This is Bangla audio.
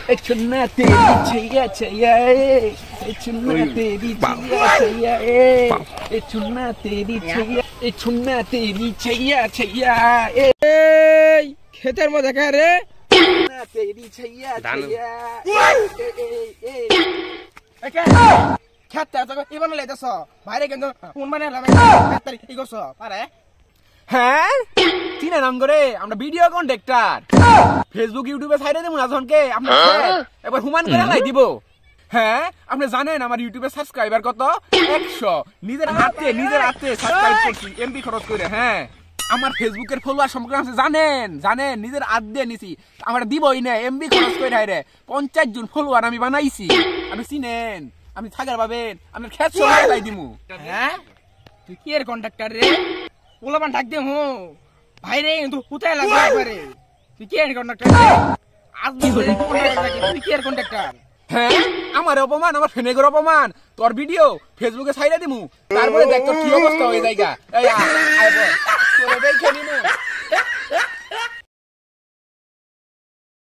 चुन्ना तेरी छैया छैया चुन्ना तेरी छैया छैया चुन्ना तेरी छैया चुन्ना तेरी छैया छैया खेतर मजा का रे चुन्ना तेरी छैया छैया खेत तो इवन लेतेছ বাইরে কিন্তু কোন মানে লাগাই খেত তারিখ কি করছ পারে হ্যাঁ চিনা নাম করে আমরা ভিডিও কন্টেক্টর ফেসবুক ইউটিউবে ছাইড়ে দেব না জনকে আপনি একবার হুমান করে লাই দিব হ্যাঁ আপনি জানেন আমার ইউটিউবে সাবস্ক্রাইবার কত 100 নিজের হাতে সাবস্ক্রাইব করছি এমবি খরচ করে হ্যাঁ আমার ফেসবুকের ফলোয়ার সম্পর্কে আপনি জানেন নিজের হাত দিয়ে নিছি আমরা দিবই না এমবি খরচ করে রে 50 জন ফলোয়ার আমি বানাইছি আপনি চিনেন আমি থাকার পাবেন আপনার খেত সময় লাই দিমু হ্যাঁ তুই কি এর কন্ট্রাক্টর রে পোলাপান ডাক দে হু ভাই রে কিন্তু কোথায় লাগবে একবারে তুই কি এর কন্ট্রাক্টর রে আজ তুই কি এর কন্ট্রাক্টর হ্যাঁ আমার অপমান আমার ফেনেগর অপমান তোর ভিডিও ফেসবুকে ছাইড়া দিমু তারপরে দেখ তোর কি অবস্থা হয়ে যায়গা এই আয় তোরে দেখে নিমু